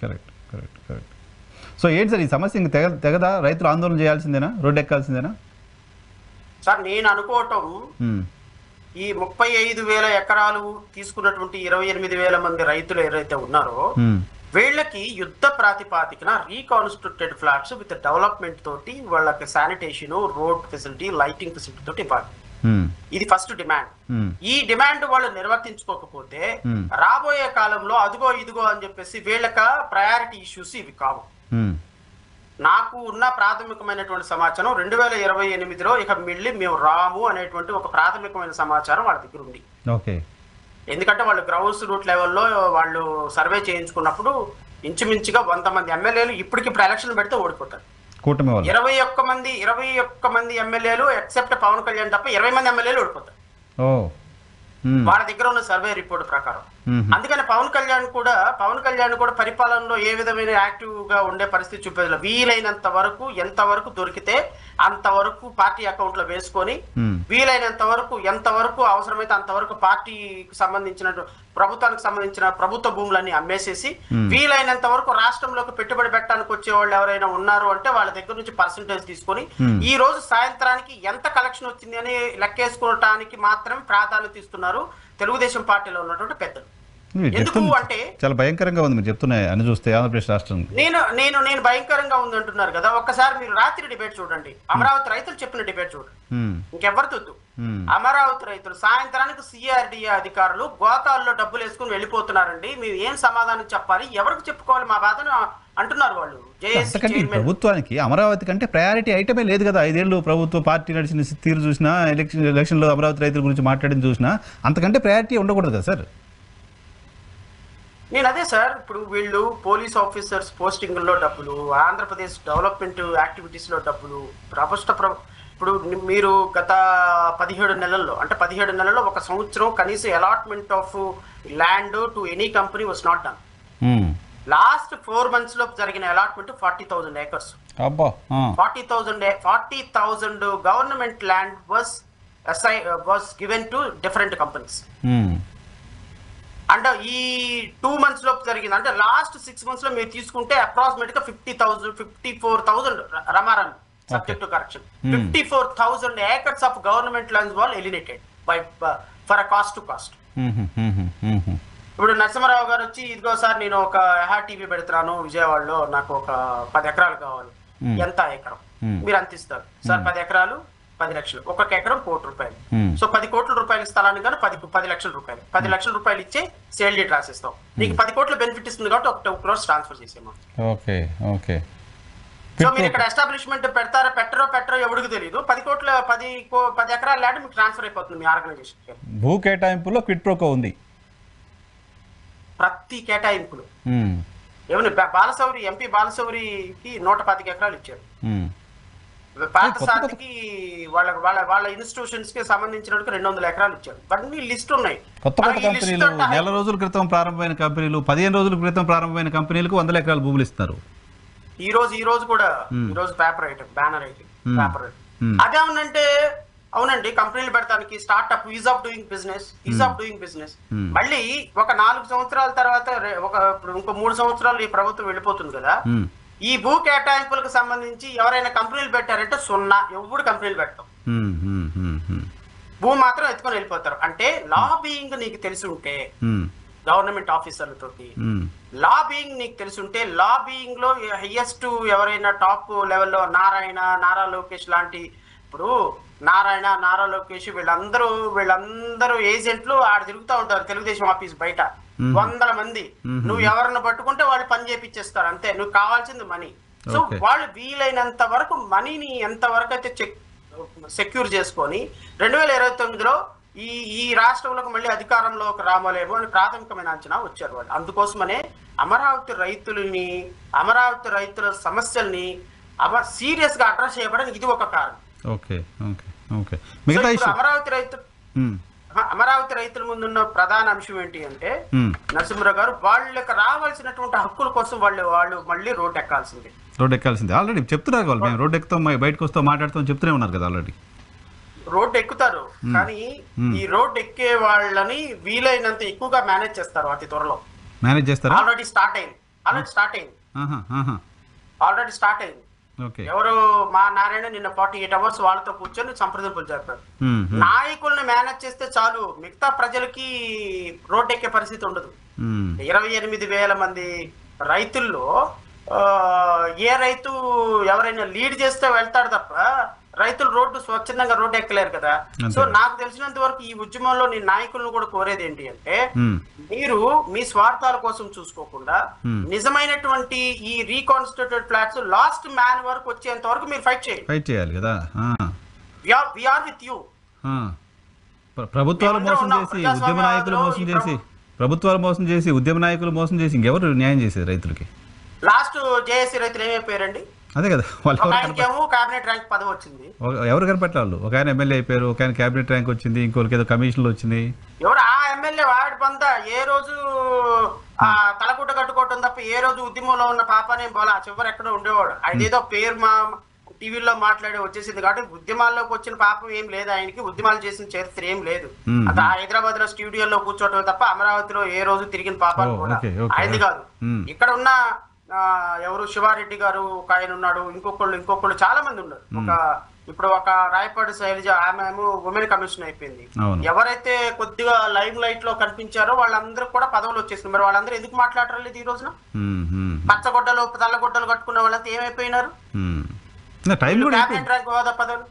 Correct correct correct. So ఏంటి sir ఈ సమస్య ఇంక తెగదా? రైతులు ఆందోళన చేయాల్సిందేనా, రోడ్డు ఎక్కాల్సిందేనా? సార్ నేను అనుకోవటం ఈ 35,000 ఎకరాలు తీసుకున్నటువంటి 28,000 మంది రైతులు ఎవరైతే ఉన్నారో వీళ్ళకి యుద్ధ ప్రాతిపాదికన రీకాన్స్టిట్యూటెడ్ ఫ్లాట్స్ విత్ డెవలప్మెంట్ తోటి వాళ్ళకి sanitation, road facility, lighting facility తోటి ఇవ్వాలి. ఇది ఫస్ట్ డిమాండ్. ఈ డిమాండ్ వాళ్ళు నిర్వర్తించుకోకపోతే రాబోయే కాలంలో అదిగో ఇదిగో అని చెప్పేసి వీళ్ళక ప్రయారిటీ ఇష్యూస్ ఇవి కావు. నాకు ఉన్న ప్రాథమికమైనటువంటి సమాచారం 2028లో ఇక మిళ్ళి మేము రాము అనేటువంటి ఒక ప్రాథమికమైన సమాచారం వాళ్ళ దగ్గర ఉంది. ఎందుకంటే వాళ్ళు గ్రౌండ్స్ రూట్ లెవెల్లో వాళ్ళు సర్వే చేయించుకున్నప్పుడు ఇంచుమించుగా 100 మంది ఎమ్మెల్యేలు ఇప్పటికిప్పుడు ఎలక్షన్ పెడితే ఓడిపోతారు. 21 మంది ఎమ్మెల్యేలు ఎక్సెప్ట్ పవన్ కళ్యాణ్ తప్ప 20 మంది ఎమ్మెల్యేలు ఓడిపోతారు వాళ్ళ దగ్గర ఉన్న సర్వే రిపోర్ట్ ప్రకారం. అందుకని పవన్ కళ్యాణ్ కూడా పరిపాలనలో ఏ విధమైన యాక్టివ్ గా ఉండే పరిస్థితి చూపేది. వీలైనంత వరకు ఎంతవరకు దొరికితే అంతవరకు పార్టీ అకౌంట్ లో వేసుకొని వీలైనంత వరకు ఎంతవరకు అవసరమైతే అంతవరకు పార్టీకి సంబంధించిన ప్రభుత్వానికి సంబంధించిన ప్రభుత్వ భూములన్నీ అమ్మేసేసి వీలైనంత వరకు రాష్ట్రంలోకి పెట్టుబడి పెట్టడానికి వచ్చే వాళ్ళు ఎవరైనా ఉన్నారు అంటే వాళ్ళ దగ్గర నుంచి పర్సంటేజ్ తీసుకొని ఈ రోజు సాయంత్రానికి ఎంత కలెక్షన్ వచ్చింది అని లెక్కేసుకోవటానికి మాత్రం ప్రాధాన్యత ఇస్తున్నారు తెలుగుదేశం పార్టీలో ఉన్నటువంటి పెద్దలు. ఎందుకు అంటే చాలా భయంకరంగా ఉంది మీరు చెప్తున్నాయి అని చూస్తే ఆంధ్రప్రదేశ్ రాష్ట్రం. నేను భయంకరంగా ఉంది అంటున్నారు కదా. ఒక్కసారి మీరు రాత్రి డిబేట్ చూడండి, అమరావతి రైతులు చెప్పిన డిబేట్ చూడండి, ఇంకెవరి తొద్దు. అమరావతి రైతులు సాయంత్రానికి సిఆర్డిఏ అధికారులు గోతాల్లో డబ్బులు వేసుకుని వెళ్ళిపోతున్నారండి, మేము ఏం సమాధానం చెప్పాలి, ఎవరికి చెప్పుకోవాలి మా బాధను అంటున్నారు వాళ్ళు. ప్రభుత్వానికి అమరావతి కంటే ప్రయారిటీ ఐటమే లేదు కదా. 5 ఏళ్ళు ప్రభుత్వ పార్టీ నడిచిన తీరు చూసినా, ఎలక్షన్లో అమరావతి రైతుల గురించి మాట్లాడింది చూసినా అంతకంటే ప్రయారిటీ ఉండకూడదు కదా సార్. నేను అదే సార్, ఇప్పుడు వీళ్ళు పోలీస్ ఆఫీసర్స్ పోస్టింగ్ లో డబ్బులు, ఆంధ్రప్రదేశ్ డెవలప్మెంట్ యాక్టివిటీస్ లో డబ్బులు, ఇప్పుడు మీరు గత 17 నెలల్లో అంటే 17 నెలల్లో ఒక సంవత్సరం కనీసం allotment of land to any company was not done. Last 4 months లో జరిగిన allotment 40,000 acres. 40,000 government land was given to different companies. అంటే ఈ 2 months లో జరిగింది. అంటే లాస్ట్ 6 months లో మీరు తీసుకుంటే అప్రాక్సిమేట్ గా 54,000 రమారాం subject to correction 54,000 acres of government lands were alienated by for a cost to cost. ఇప్పుడు నరసింహారావు గారు వచ్చి ఇదిగో సార్ నేను ఒక టీవీ పెడుతున్నాను విజయవాడలో, నాకు ఒక 10 ఎకరాలు కావాలి. ఎంత ఎకరం మీరు అంత ఇస్తారు సార్? 10 ఎకరాలు 10 లక్షలు, ఒక్కొక్క ఎకరం 1 కోటి రూపాయలు. సో 10 కోట్ల రూపాయల స్థలానికి కానీ 10 లక్షల రూపాయలు, 10 లక్షల రూపాయలు ఇచ్చే సేల్ డీడ్ రాసిస్తాం. నీకు 10 కోట్ల బెనిఫిట్ ఇస్తుంది కాబట్టి ఒక 2 crores ట్రాన్స్ఫర్ చేసేమా. సో మీరు ఇక్కడ ఎస్టాబ్లిష్మెంట్ పెడతారో పెట్టరో ఎవరికి తెలియదు. 10 ఎకరాల ల్యాండ్ మీకు ట్రాన్స్ఫర్ అయిపోతుంది మీ ఆర్గనైజేషన్. భూ కేటాయింపులో క్విడ్ ప్రోకో ఉంది. ప్రతి కేటాయింపులు ఏమన్నా ఎంపీ బాలశౌరికి 125 ఎకరాలు ఇచ్చారు. పార్థసారథికి వాళ్ళ ఇన్స్టిట్యూషన్స్ కి సంబంధించిన 200 ఎకరాలు ఇచ్చారు. ఇవన్నీ లిస్ట్ ఉన్నాయి. కొత్త కంపెనీలు, నెల రోజుల క్రితం ప్రారంభమైన కంపెనీలు, 15 రోజుల క్రితం ప్రారంభమైన కంపెనీలకు 100 ఎకరాల భూములు ఇస్తారు. ఈ రోజు కూడా paper item, banner item, paper item అదే అవునంటే అవునండి. కంపెనీలు పెడతానికి startup ease of doing business. మళ్ళీ ఒక 4 సంవత్సరాల తర్వాత ఇంకో 3 సంవత్సరాలు ఈ ప్రభుత్వం వెళ్ళిపోతుంది కదా. ఈ భూ కేటాయింపులకు సంబంధించి ఎవరైనా కంపెనీలు పెట్టారంటే 0, ఎవరు కంపెనీలు పెట్టాం, భూ మాత్రం ఎత్తుకొని వెళ్ళిపోతారు. అంటే లాబింగ్ నీకు తెలిసి ఉంటే గవర్నమెంట్ ఆఫీసర్లతోటి లాబింగ్ నీకు తెలిసి ఉంటే, లాబింగ్ లో హైయెస్ట్ ఎవరైనా టాప్ లెవెల్లో నారా లోకేష్ లాంటి, ఇప్పుడు నారా లోకేష్ వీళ్ళందరూ ఏజెంట్లు ఆడ తిరుగుతూ ఉంటారు తెలుగుదేశం ఆఫీస్ బయట 100 మంది. నువ్వు ఎవరిని పట్టుకుంటే వాళ్ళు పని చేపిచ్చేస్తారు అంతే. నువ్వు కావాల్సింది మనీ. సో వాళ్ళు వీలైనంత వరకు మనీని ఎంత వరకు అయితే సెక్యూర్ చేసుకొని 2029లో ఈ రాష్ట్రంలోకి మళ్ళీ అధికారంలోకి రామలేమో అని ప్రాథమికమైన అంచనా వచ్చారు వాళ్ళు. అందుకోసమనే అమరావతి రైతుల సమస్యల్ని సీరియస్ గా అడ్రస్ చేయబడడానికి ఇది ఒక కారణం. అమరావతి రైతుల ముందున్న ప్రధాన అంశం ఏంటి అంటే నరసింహరావు గారు వాళ్ళకి రావాల్సినటువంటి హక్కుల కోసం వాళ్ళు మళ్ళీ రోడ్డు ఎక్కాల్సిందే. ఆల్రెడీ చెప్తున్నారు వాళ్ళు, మేము రోడ్డు ఎక్కుతాం, బయటకు వస్తాం, మాట్లాడుతాం చెప్తూనే ఉన్నారు కదా. ఆల్రెడీ రోడ్డు ఎక్కుతారు కానీ ఈ రోడ్డు ఎక్కే వాళ్ళని వీలైనంత ఎక్కువగా మేనేజ్ చేస్తారు. అతి త్వరలో మేనేజ్ చేస్తారు. ఆల్రెడీ స్టార్ట్ అయింది. ఆల్రెడీ స్టార్ట్ అయింది. ఆహా, ఆహా. ఆల్రెడీ స్టార్ట్ అయింది. ఓకే. ఎవరు మా నారాయణ నిన్న 48 hours వాళ్ళతో కూర్చొని సంప్రదింపులు జరిపారు. నాయకుల్ని మేనేజ్ చేస్తే చాలు, మిగతా ప్రజలకి రోడ్ ఎక్కే పరిస్థితి ఉండదు. 28,000 మంది రైతుల్లో ఏ రైతు ఎవరైనా లీడ్ చేస్తే వెళ్తాడు తప్ప రైతులు రోడ్డు స్వచ్ఛందంగా రోడ్డు ఎక్కలేరు కదా. సో నాకు తెలిసినంత వరకు ఈ ఉద్యమంలో నేను నాయకులను కూడా కోరేది ఏంటి అంటే, మీరు మీ స్వార్థాల కోసం చూసుకోకుండా నిజమైనటువంటి ఈ రీకాన్స్టిట్యూటెడ్ ఫ్లాట్స్ లాస్ట్ మ్యాన్ వరకు వచ్చేంత వరకు మీరు ఫైట్ చేయాలి కదా. We are with you. ప్రభుత్వాలు మోసం చేసి ఉద్యమ నాయకులు మోసం చేసి ఉద్యమ నాయకులు మోసం చేసి ఇంకెవరు న్యాయం చేసేది రైతులకి? లాస్ట్ జేఏసీ రైతులు ఏమైపోయారండి? అదే కదా, వాళ్ళు క్యాబినెట్ ర్యాంక్ పదవి వచ్చింది, ఎవరు కనిపెట్టాలి? వాళ్ళు ఒక ఆయన ఎమ్మెల్యే అయిపోయారు, ఒక ఆయన క్యాబినెట్ ర్యాంక్ వచ్చింది, ఇంకొకరికి ఏదో కమిషన్లు వచ్చింది. ఎవరు ఆ ఎమ్మెల్యే? వాడి పంత ఏ రోజు ఆ తలగుడ్డ కట్టుకోవటం తప్ప ఏ రోజు ఉద్యమంలో ఉన్న పాపనే పోలా, చివరి ఎక్కడో ఉండేవాడు. ఆయన ఏదో పేరు మా టీవీలో మాట్లాడి వచ్చేసింది కాబట్టి ఉద్యమాల్లోకి వచ్చిన పాపం ఏం లేదు ఆయనకి, ఉద్యమాలు చేసిన చరిత్ర ఏం లేదు. అంత హైదరాబాద్ లో స్టూడియోలో కూర్చోవటం తప్ప అమరావతిలో ఏ రోజు తిరిగిన పాపాలు కూడా ఆయనది కాదు. ఇక్కడ ఉన్న ఎవరు శివారెడ్డి గారు ఒక ఆయన ఉన్నాడు, ఇంకొకళ్ళు చాలా మంది ఉన్నారు. ఇప్పుడు ఒక రాయపాటి శైలజ, ఆమె ఉమెన్ కమిషన్ అయిపోయింది. ఎవరైతే కొద్దిగా లైమ్ లైట్ లో కనిపించారో వాళ్ళందరూ కూడా పదవులు వచ్చేసింది. మరి వాళ్ళందరూ ఎందుకు మాట్లాడలేదు ఈ రోజున? పచ్చగొడ్డలు తెల్లగొడ్డలు కట్టుకున్న వాళ్ళంతా ఏమైపోయినారు? క్యాబినెట్ ర్యాంక్ హోదా పదవులు.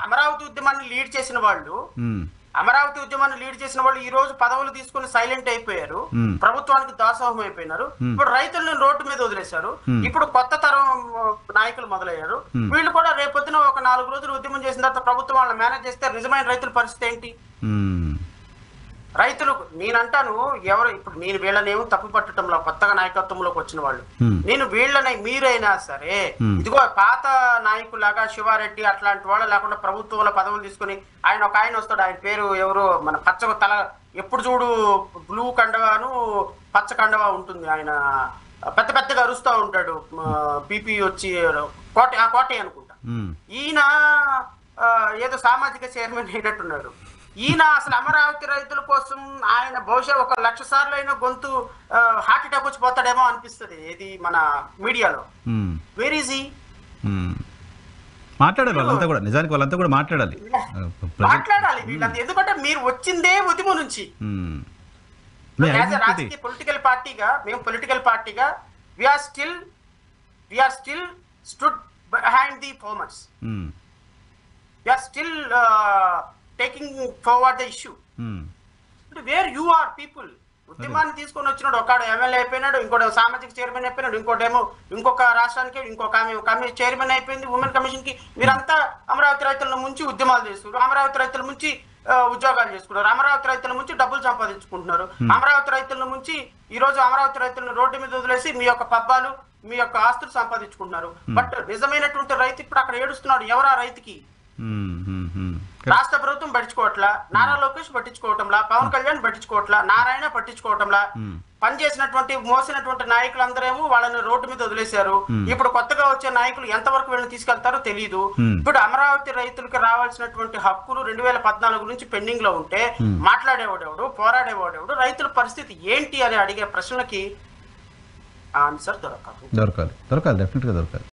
అమరావతి ఉద్యమాన్ని లీడ్ చేసిన వాళ్ళు ఈ రోజు పదవులు తీసుకుని సైలెంట్ అయిపోయారు, ప్రభుత్వానికి దాసోహం అయిపోయినారు. ఇప్పుడు రైతులను రోడ్డు మీద వదిలేశారు. ఇప్పుడు కొత్త తరం నాయకులు మొదలయ్యారు. వీళ్ళు కూడా రేపొద్దున ఒక 4 రోజులు ఉద్యమం చేసిన తర్వాత ప్రభుత్వం వాళ్ళని మేనేజ్ చేస్తే నిజమైన రైతుల పరిస్థితి ఏంటి? రైతులు నేనంటాను, ఎవరు ఇప్పుడు నేను వీళ్ళనేమో తప్పు పట్టడంలో, కొత్తగా నాయకత్వంలోకి వచ్చిన వాళ్ళు, నేను వీళ్ళని మీరైనా సరే ఇదిగో పాత నాయకులాగా శివారెడ్డి అట్లాంటి వాళ్ళు లేకుండా ప్రభుత్వంలో పదవులు తీసుకుని ఒక ఆయన వస్తాడు, ఆయన పేరు ఎవరు, మన పచ్చ తల ఎప్పుడు చూడు బ్లూ కండవాను పచ్చ కండవా ఉంటుంది, ఆయన పెద్ద పెద్దగా అరుస్తూ ఉంటాడు, బీపీ వచ్చి కోటే అనుకుంటా. ఈయన ఏదో సామాజిక చైర్మన్ అయినట్టున్నాడు. ఈయన అసలు అమరావతి రైతుల కోసం ఆయన బహుశా 1,00,000 సార్లు అయినా గొంతు హార్ట్ అటాక్ వచ్చి పోతాడేమో అనిపిస్తుంది ఇది మన మీడియాలో. Where is he? మాట్లాడాలి వాళ్ళంతా కూడా, నిజానికి వాళ్ళంతా కూడా మాట్లాడాలి వీళ్ళంతా. ఎందుకంటే మీరు వచ్చిందే ఉద్యమం నుంచి. రాజకీయ పొలిటికల్ పార్టీగా we're still stood behind the farmers. We're still taking forward the issue. Where you are people, ఉద్యమాన్ని తీసుకొని వచ్చినాడు, ఒకడు ఎమ్మెల్యే అయిపోయినాడు, ఇంకోటి సామాజిక చైర్మన్ అయిపోయినాడు, ఇంకోటేమో ఇంకొక రాష్ట్రానికి ఇంకొక ఆమె చైర్మన్ అయిపోయింది ఉమెన్ కమిషన్ కి. మీరంతా అమరావతి రైతుల ముంచి ఉద్యమాలు చేస్తున్నారు, అమరావతి రైతుల ముంచి ఉద్యోగాలు చేసుకున్నారు, అమరావతి రైతుల నుంచి డబ్బులు సంపాదించుకుంటున్నారు, అమరావతి రైతుల నుంచి ఈ రోజు అమరావతి రైతులను రోడ్డు మీద వదిలేసి మీ యొక్క పబ్బాలు మీ యొక్క ఆస్తులు సంపాదించుకుంటున్నారు. బట్ నిజమైనటువంటి రైతు ఇప్పుడు అక్కడ ఏడుస్తున్నాడు. ఎవరు ఆ రైతుకి? రాష్ట్ర ప్రభుత్వం పట్టించుకోవట్లా, నారా లోకేష్ పట్టించుకోవటంలా, పవన్ కళ్యాణ్ పట్టించుకోవట్లా, నారాయణ పట్టించుకోవటంలా, పనిచేసినటువంటి మోసినటువంటి నాయకులందరేమో వాళ్ళని రోడ్డు మీద వదిలేశారు. ఇప్పుడు కొత్తగా వచ్చే నాయకులు ఎంతవరకు వీళ్ళని తీసుకెళ్తారో తెలియదు. ఇప్పుడు అమరావతి రైతులకు రావాల్సినటువంటి హక్కులు 2014 నుంచి పెండింగ్ లో ఉంటే మాట్లాడేవాడెవడు, పోరాడేవాడెవడు, రైతుల పరిస్థితి ఏంటి అని అడిగే ప్రశ్నలకి ఆన్సర్ దొరకాలి. డెఫినెట్ గా దొరకాలి.